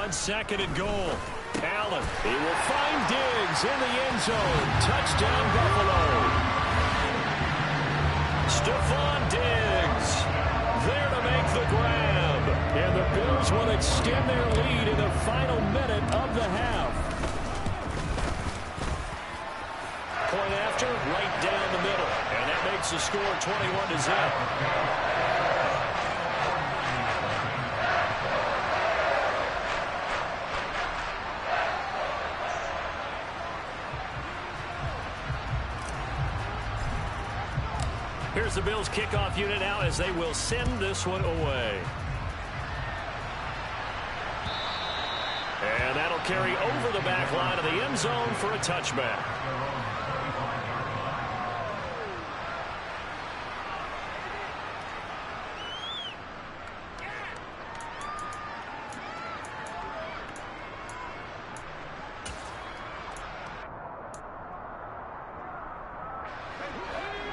on second and goal. Allen, he will find Diggs in the end zone. Touchdown, Buffalo. Stephon Diggs there to make the grab. And the Bills will extend their lead in the final minute of the half. Point after, right down the middle. And that makes the score 21-0. Here's the Bills kickoff unit now as they will send this one away. And that'll carry over the back line of the end zone for a touchback.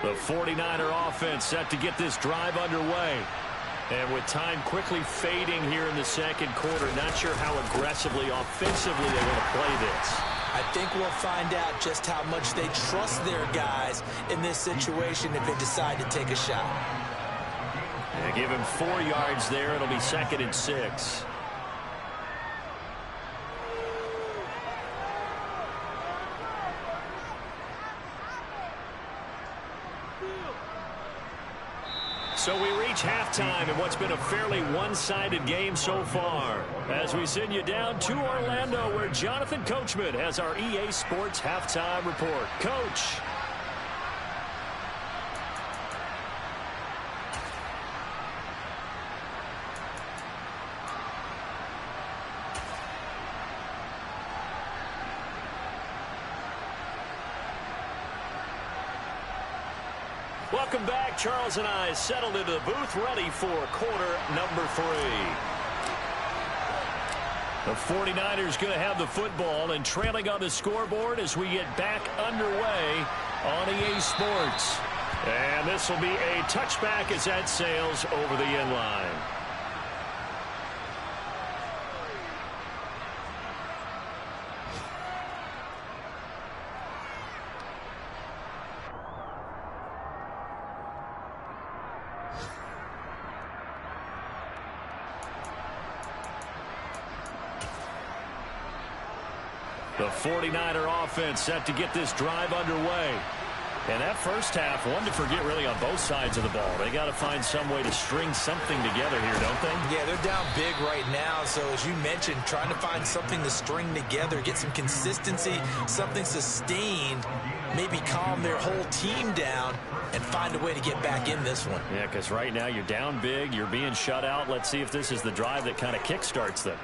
The 49er offense set to get this drive underway. And with time quickly fading here in the second quarter, not sure how aggressively, offensively they want to play this. I think we'll find out just how much they trust their guys in this situation if they decide to take a shot. They give him 4 yards there. It'll be 2nd and 6. So we reach halftime in what's been a fairly one-sided game so far. As we send you down to Orlando, where Jonathan Coachman has our EA Sports halftime report. Coach. Welcome back. Charles and I settled into the booth, ready for quarter number 3. The 49ers going to have the football and trailing on the scoreboard as we get back underway on EA Sports. And this will be a touchback as that sails over the end line. The 49er offense set to get this drive underway. And that first half, one to forget really on both sides of the ball. They got to find some way to string something together here, don't they? Yeah, they're down big right now. So as you mentioned, trying to find something to string together, get some consistency, something sustained, maybe calm their whole team down and find a way to get back in this one. Yeah, because right now you're down big, you're being shut out. Let's see if this is the drive that kind of kickstarts them.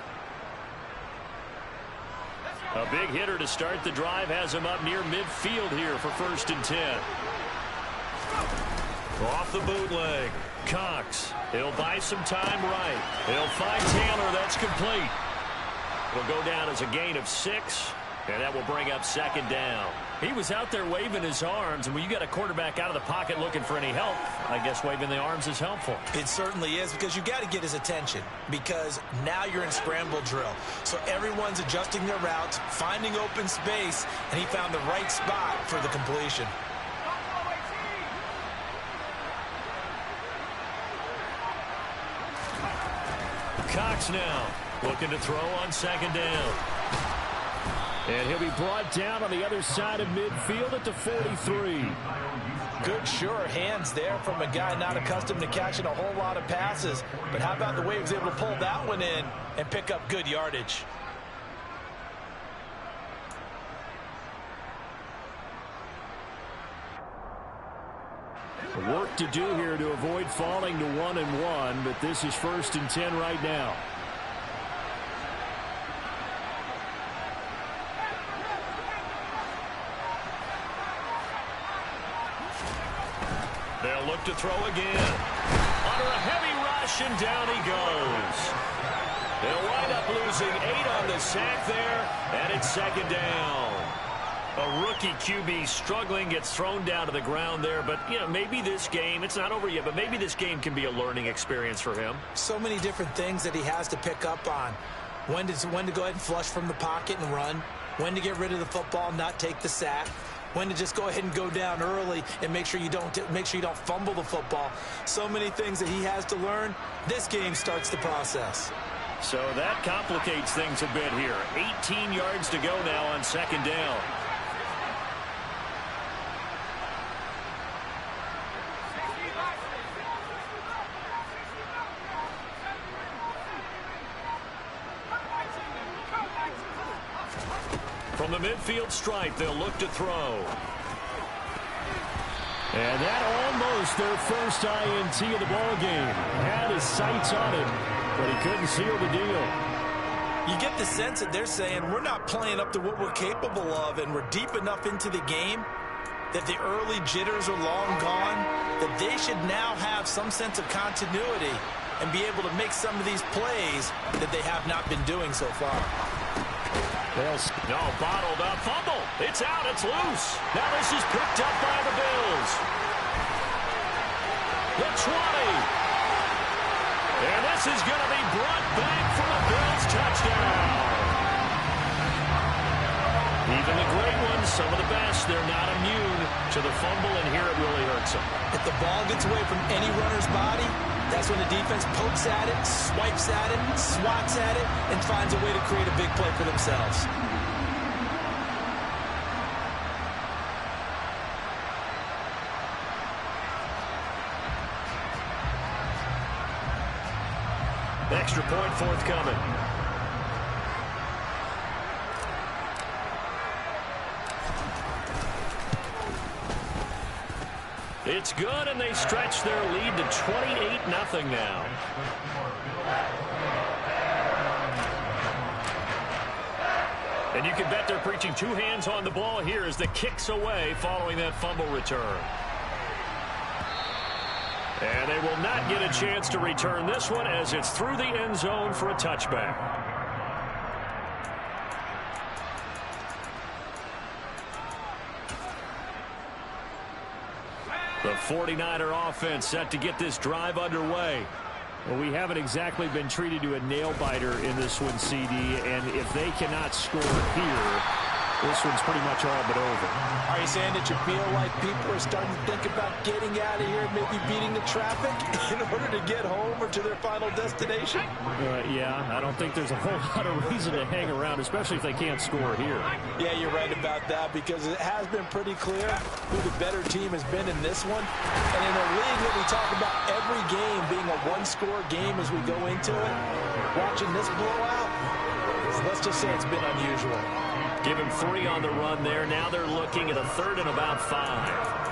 A big hitter to start the drive has him up near midfield here for 1st and 10. Off the bootleg. Cox. He'll buy some time right. He'll find Taylor. That's complete. It'll go down as a gain of 6. And that will bring up 2nd down. He was out there waving his arms, and when you got a quarterback out of the pocket looking for any help, I guess waving the arms is helpful. It certainly is, because you got to get his attention, because now you're in scramble drill. So everyone's adjusting their routes, finding open space, and he found the right spot for the completion. Cox now looking to throw on 2nd down. And he'll be brought down on the other side of midfield at the 43. Good, sure hands there from a guy not accustomed to catching a whole lot of passes. But how about the way he was able to pull that one in and pick up good yardage? Work to do here to avoid falling to 1-1, but this is 1st and 10 right now. They'll look to throw again. Under a heavy rush, and down he goes. They'll wind up losing 8 on the sack there, and it's 2nd down. A rookie QB struggling, gets thrown down to the ground there, but, you know, maybe this game, it's not over yet, but maybe this game can be a learning experience for him. So many different things that he has to pick up on. when to go ahead and flush from the pocket and run, when to get rid of the football, not take the sack, when to just go ahead and go down early and make sure you don't fumble the football. So many things that he has to learn. This game starts the process. So that complicates things a bit here. 18 yards to go now on second down. From the midfield stripe, they'll look to throw. And that almost their first INT of the ball game. Had his sights on it, but he couldn't seal the deal. You get the sense that they're saying we're not playing up to what we're capable of, and we're deep enough into the game that the early jitters are long gone, that they should now have some sense of continuity and be able to make some of these plays that they have not been doing so far. No, bottled up, fumble. It's out, it's loose. Now this is picked up by the Bills. The 20. And this is going to be brought back for a Bills touchdown. Even the great ones, some of the best, they're not immune to the fumble, and here it really hurts them. If the ball gets away from any runner's body, that's when the defense pokes at it, swipes at it, swats at it, and finds a way to create a big play for themselves. Extra point forthcoming. It's good, and they stretch their lead to 28-0 now. And you can bet they're preaching two hands on the ball here as the kick's away following that fumble return. And they will not get a chance to return this one as it's through the end zone for a touchback. The 49er offense set to get this drive underway. Well, we haven't exactly been treated to a nail-biter in this one, CD, and if they cannot score here, this one's pretty much all but over. Are you saying that you feel like people are starting to think about getting out of here, maybe beating the traffic in order to get home or to their final destination? Yeah, I don't think there's a whole lot of reason to hang around, especially if they can't score here. Yeah, you're right about that, because it has been pretty clear who the better team has been in this one. And in a league that we talk about every game being a one-score game as we go into it, watching this blowout, let's just say it's been unusual. Give him 3 on the run there. Now they're looking at a 3rd and about 5.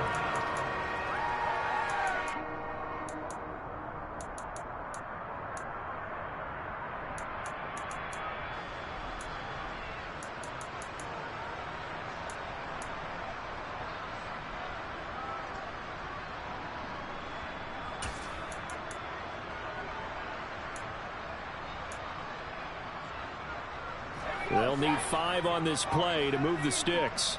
They'll need 5 on this play to move the sticks.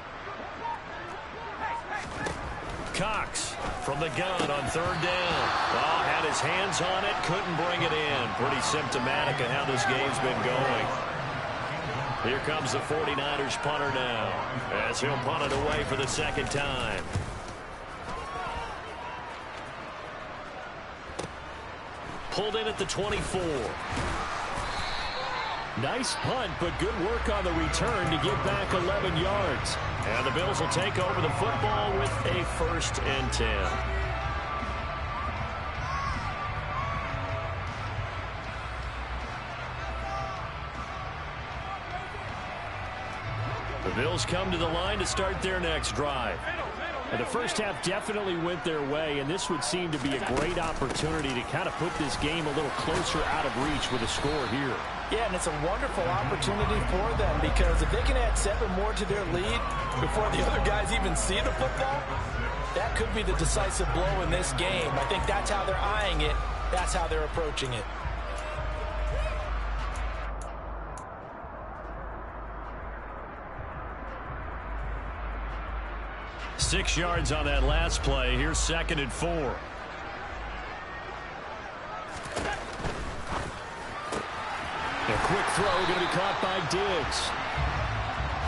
Cox from the gun on 3rd down. Oh, had his hands on it, couldn't bring it in. Pretty symptomatic of how this game's been going. Here comes the 49ers punter now, as he'll punt it away for the 2nd time. Pulled in at the 24. Nice punt, but good work on the return to get back 11 yards. And the Bills will take over the football with a 1st and 10. The Bills come to the line to start their next drive. And the first half definitely went their way, and this would seem to be a great opportunity to kind of put this game a little closer out of reach with a score here. Yeah, and it's a wonderful opportunity for them, because if they can add 7 more to their lead before the other guys even see the football, that could be the decisive blow in this game. I think that's how they're eyeing it. That's how they're approaching it. Six yards on that last play. Here's 2nd and 4. A quick throw going to be caught by Diggs.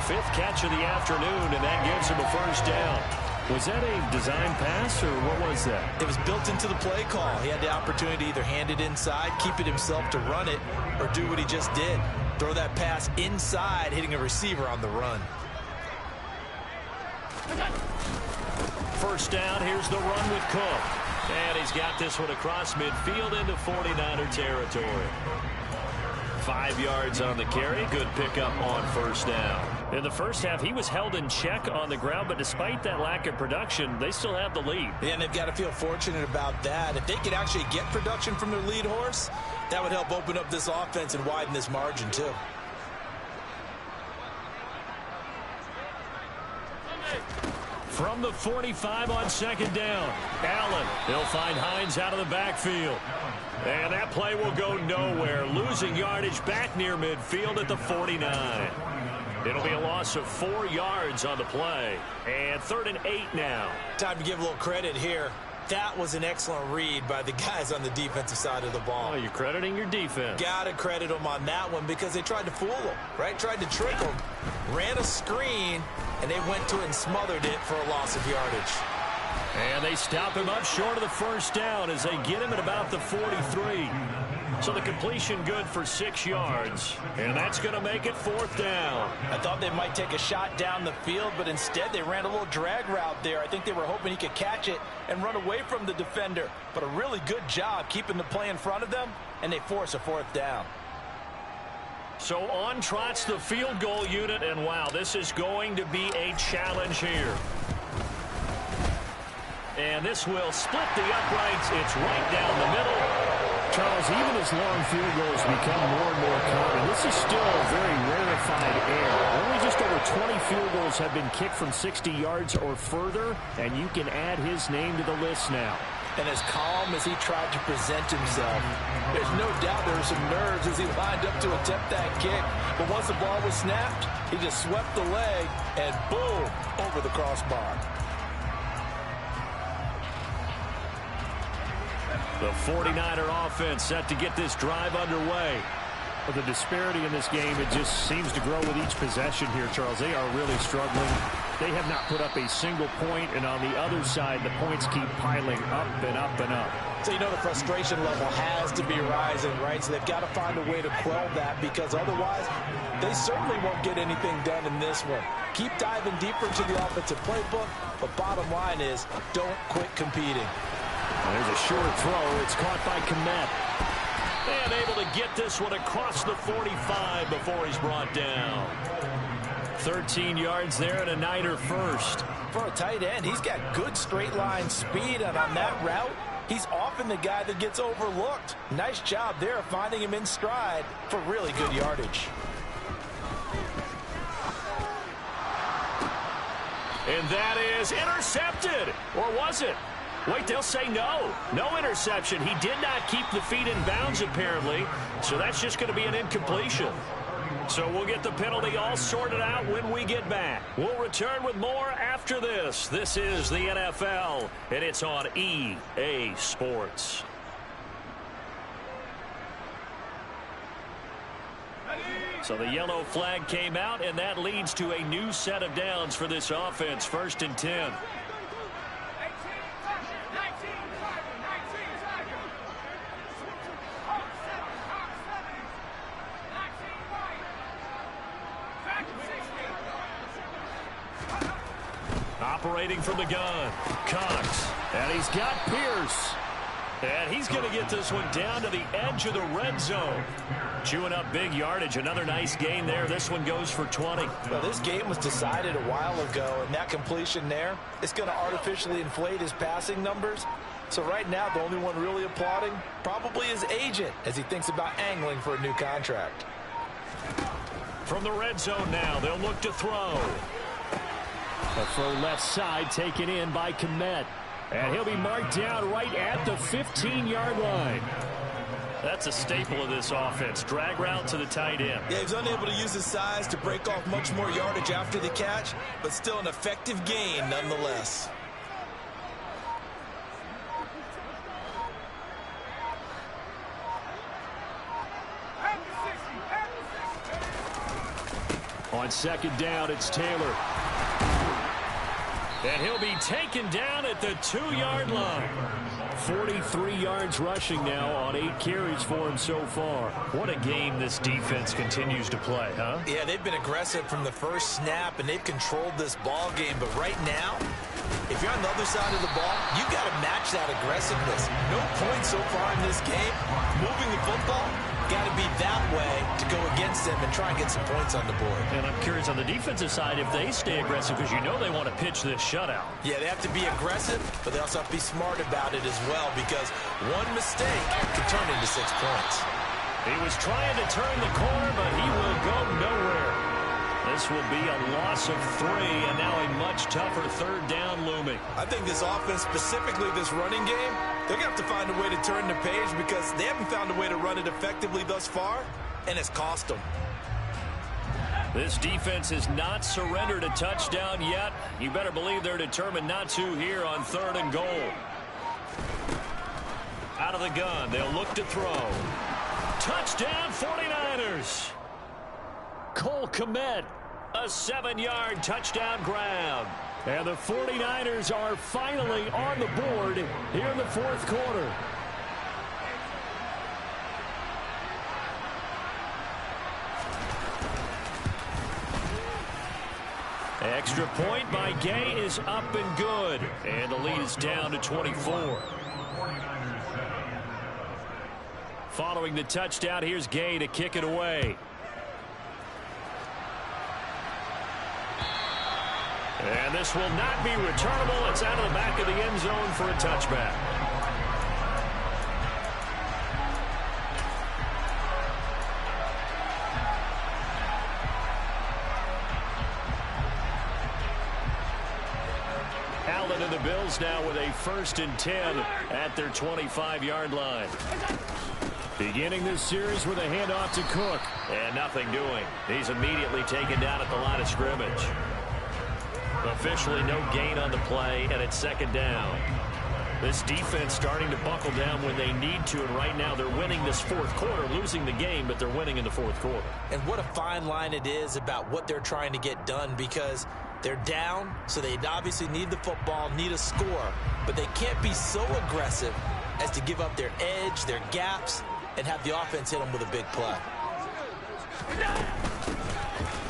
5th catch of the afternoon, and that gives him a first down. Was that a design pass, or what was that? It was built into the play call. He had the opportunity to either hand it inside, keep it himself to run it, or do what he just did. Throw that pass inside, hitting a receiver on the run. First down, here's the run with Cook. And he's got this one across midfield into 49er territory. 5 yards on the carry. Good pickup on first down. In the first half, he was held in check on the ground, but despite that lack of production, they still have the lead. Yeah, and they've got to feel fortunate about that. If they could actually get production from their lead horse, that would help open up this offense and widen this margin too. From the 45 on second down, Allen. He'll find Hines out of the backfield. And that play will go nowhere. Losing yardage back near midfield at the 49. It'll be a loss of 4 yards on the play. And 3rd and 8 now. Time to give a little credit here. That was an excellent read by the guys on the defensive side of the ball. Oh, you're crediting your defense. Got to credit them on that one because they tried to fool them, right? Tried to trick them. Ran a screen, and they went to it and smothered it for a loss of yardage. And they stop him up short of the first down as they get him at about the 43. So the completion good for 6 yards. And that's going to make it 4th down. I thought they might take a shot down the field, but instead they ran a little drag route there. I think they were hoping he could catch it and run away from the defender. But a really good job keeping the play in front of them, and they force a 4th down. So on trots the field goal unit, and wow, this is going to be a challenge here. And this will split the uprights. It's right down the middle. Charles, even as long field goals become more and more common, this is still a very rarefied air. Only just over 20 field goals have been kicked from 60 yards or further, and you can add his name to the list now. And as calm as he tried to present himself, there's no doubt there were some nerves as he lined up to attempt that kick. But once the ball was snapped, he just swept the leg and boom, over the crossbar. The 49er offense set to get this drive underway. Well, the disparity in this game, it just seems to grow with each possession here, Charles. They are really struggling. They have not put up a single point, and on the other side, the points keep piling up and up and up. So you know the frustration level has to be rising, right? So they've got to find a way to quell that, because otherwise they certainly won't get anything done in this one. Keep diving deeper into the offensive playbook, but bottom line is don't quit competing. There's a short throw. It's caught by Kmet. And able to get this one across the 45 before he's brought down. 13 yards there and a Niner first. For a tight end, he's got good straight line speed, and on that route, he's often the guy that gets overlooked. Nice job there finding him in stride for really good yardage. And that is intercepted. Or was it? Wait, they'll say no. No interception. He did not keep the feet in bounds, apparently. So that's just going to be an incompletion. So we'll get the penalty all sorted out when we get back. We'll return with more after this. This is the NFL, and it's on EA Sports. So the yellow flag came out, and that leads to a new set of downs for this offense. 1st and 10. Operating from the gun, Cox, and he's got Pierce. And he's going to get this one down to the edge of the red zone. Chewing up big yardage. Another nice gain there. This one goes for 20. Well, this game was decided a while ago, and that completion there is going to artificially inflate his passing numbers. So right now, the only one really applauding probably his agent as he thinks about angling for a new contract. From the red zone now, they'll look to throw. A throw left side taken in by Kmet. And he'll be marked down right at the 15-yard line. That's a staple of this offense. Drag route to the tight end. Yeah, he's unable to use his size to break off much more yardage after the catch, but still an effective gain nonetheless. On second down, it's Taylor. And he'll be taken down at the 2-yard line. 43 yards rushing now on 8 carries for him so far. What a game this defense continues to play, huh? Yeah, they've been aggressive from the first snap, and they've controlled this ball game. But right now, if you're on the other side of the ball, you got to match that aggressiveness. No points so far in this game. Moving the football, got to be that way to go against them and try and get some points on the board. And I'm curious on the defensive side if they stay aggressive, because you know they want to pitch this shutout. Yeah, they have to be aggressive, but they also have to be smart about it as well, because one mistake can turn into 6 points. He was trying to turn the corner, but he will go nowhere. This will be a loss of 3, and now a much tougher 3rd down looming. I think this offense, specifically this running game, they're going to have to find a way to turn the page, because they haven't found a way to run it effectively thus far, and it's cost them. This defense has not surrendered a touchdown yet. You better believe they're determined not to here on 3rd and goal. Out of the gun, they'll look to throw. Touchdown, 49ers. Cole Kmet, a 7-yard touchdown grab. And the 49ers are finally on the board here in the 4th quarter. Extra point by Gay is up and good. And the lead is down to 24. Following the touchdown, here's Gay to kick it away. And this will not be returnable. It's out of the back of the end zone for a touchback. Allen and the Bills now with a 1st and 10 at their 25-yard line. Beginning this series with a handoff to Cook. And nothing doing. He's immediately taken down at the line of scrimmage. Officially no gain on the play, and it's 2nd down. This defense starting to buckle down when they need to, and right now they're winning this 4th quarter, losing the game, but they're winning in the 4th quarter. And what a fine line it is about what they're trying to get done, because they're down, so they obviously need the football, need a score, but they can't be so aggressive as to give up their edge, their gaps, and have the offense hit them with a big play.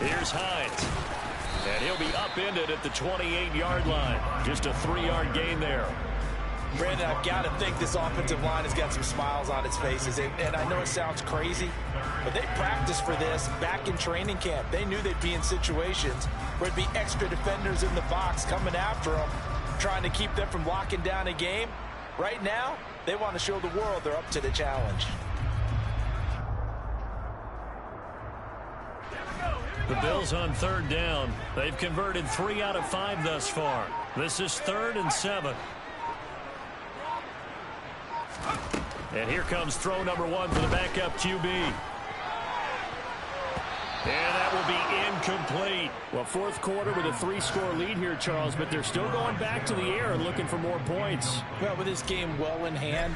Here's Hines. And he'll be upended at the 28-yard line. Just a 3-yard gain there. Brandon, I've got to think this offensive line has got some smiles on its faces. And I know it sounds crazy, but they practiced for this back in training camp. They knew they'd be in situations where it'd be extra defenders in the box coming after them, trying to keep them from locking down a game. Right now, they want to show the world they're up to the challenge. The Bills on 3rd down. They've converted 3 out of 5 thus far. This is 3rd and 7. And here comes throw number 1 for the backup QB. And that will be incomplete. Well, 4th quarter with a 3-score lead here, Charles, but they're still going back to the air and looking for more points. Well, with this game well in hand,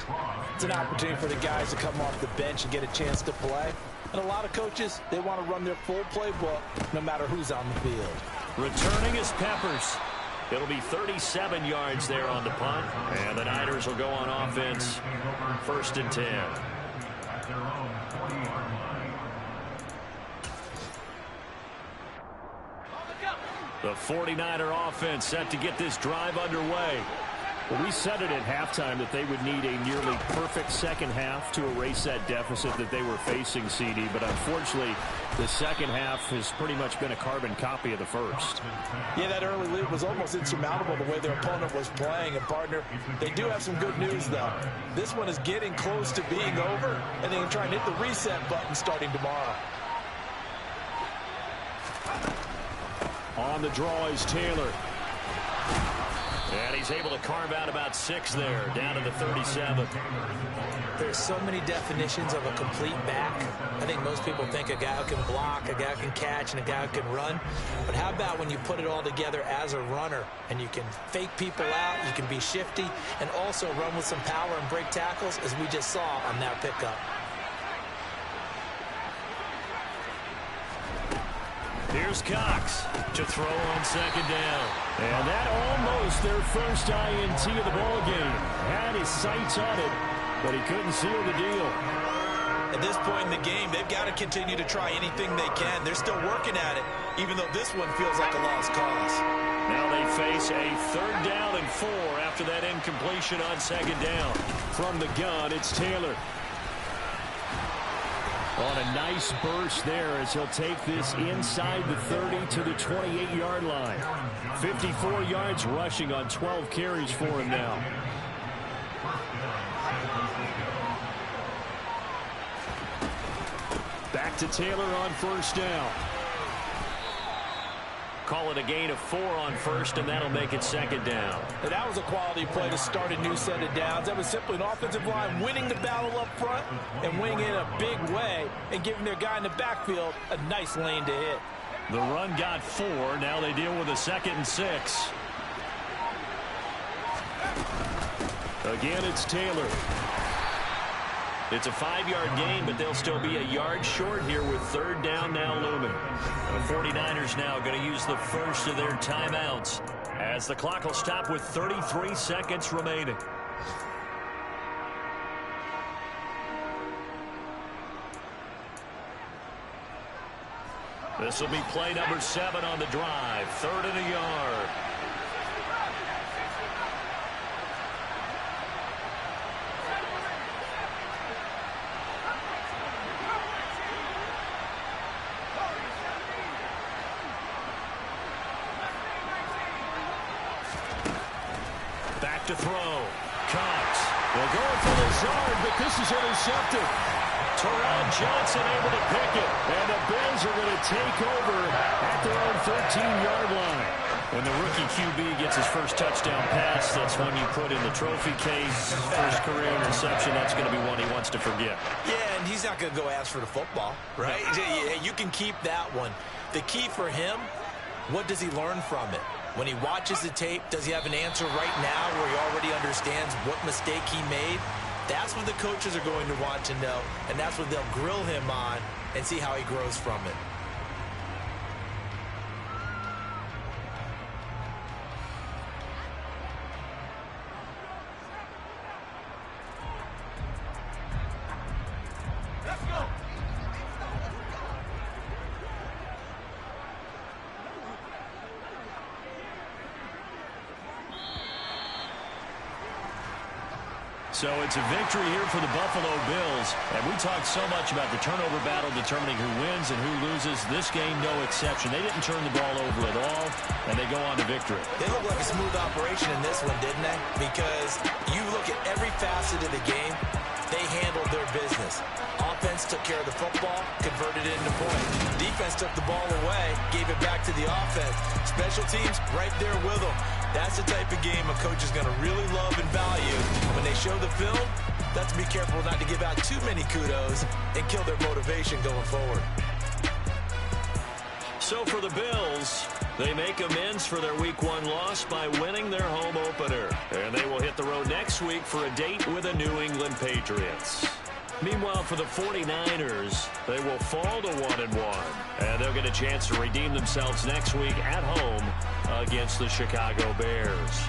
it's an opportunity for the guys to come off the bench and get a chance to play. And a lot of coaches, they want to run their full playbook no matter who's on the field. Returning is Peppers. It'll be 37 yards there on the punt. And the Niners will go on offense. 1st and 10. The 49er offense set to get this drive underway. Well, we said it at halftime that they would need a nearly perfect second half to erase that deficit that they were facing, CD. But unfortunately, the second half has pretty much been a carbon copy of the first. Yeah, that early lead was almost insurmountable the way their opponent was playing. And, partner, they do have some good news, though. This one is getting close to being over, and they can try and hit the reset button starting tomorrow. On the draw is Taylor. And he's able to carve out about 6 there, down to the 37. There's so many definitions of a complete back. I think most people think a guy who can block, a guy who can catch, and a guy who can run. But how about when you put it all together as a runner, and you can fake people out, you can be shifty, and also run with some power and break tackles, as we just saw on that pickup. Here's Cox to throw on second down. And that almost their first INT of the ball game. Had his sights on it, but he couldn't seal the deal. At this point in the game, they've got to continue to try anything they can. They're still working at it, even though this one feels like a lost cause. Now they face a 3rd down and 4 after that incompletion on second down. From the gun, it's Taylor. On a nice burst there as he'll take this inside the 30 to the 28-yard line. 54 yards rushing on 12 carries for him now. Back to Taylor on first down. Call it a gain of 4 on first, and that'll make it second down. And that was a quality play to start a new set of downs. That was simply an offensive line winning the battle up front and winning in a big way and giving their guy in the backfield a nice lane to hit. The run got 4. Now they deal with a 2nd and 6. Again, it's Taylor. It's a 5-yard gain, but they'll still be a yard short here with 3rd down now looming. The 49ers now going to use the first of their timeouts as the clock will stop with 33 seconds remaining. This will be play number 7 on the drive. 3rd and a yard. Back to throw. Cox. They're going for Lazard, but this is intercepted. Teron Johnson able to pick it. And the Bills are going to take over at their own 13-yard line. When the rookie QB gets his first touchdown pass, that's when you put in the trophy case. First career interception, that's going to be one he wants to forget. Yeah, and he's not going to go ask for the football, right? Yeah, you can keep that one. The key for him, what does he learn from it? When he watches the tape, does he have an answer right now where he already understands what mistake he made? That's what the coaches are going to want to know, and that's what they'll grill him on and see how he grows from it. So it's a victory here for the Buffalo Bills. And we talked so much about the turnover battle determining who wins and who loses. This game, no exception. They didn't turn the ball over at all, and they go on to victory. They look like a smooth operation in this one, didn't they? Because you look at every facet of the game, they handled their business. Offense took care of the football, converted it into points. Defense took the ball away, gave it back to the offense. Special teams right there with them. That's the type of game a coach is going to really love and value. When they show the film, let's be careful not to give out too many kudos and kill their motivation going forward. So for the Bills, they make amends for their Week 1 loss by winning their home opener. And they will hit the road next week for a date with the New England Patriots. Meanwhile, for the 49ers, they will fall to 1-1. And they'll get a chance to redeem themselves next week at home against the Chicago Bears.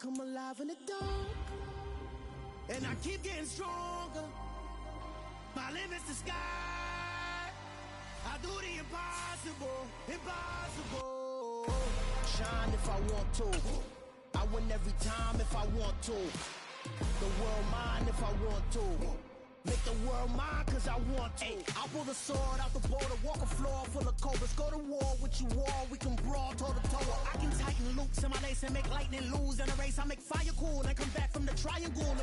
come alive in the dark, and I keep getting stronger. My limit's the sky. I do the impossible, impossible. Shine if I want to. I win every time if I want to. The world mine if I want to. Make the world mine cause I want to. Ay, I'll pull the sword out the border, walk a floor full of cobras. Go to war with you all, we can brawl toe to toe. I can tighten loops in my lace and make lightning lose in a race. I make fire cool and come back from the triangle.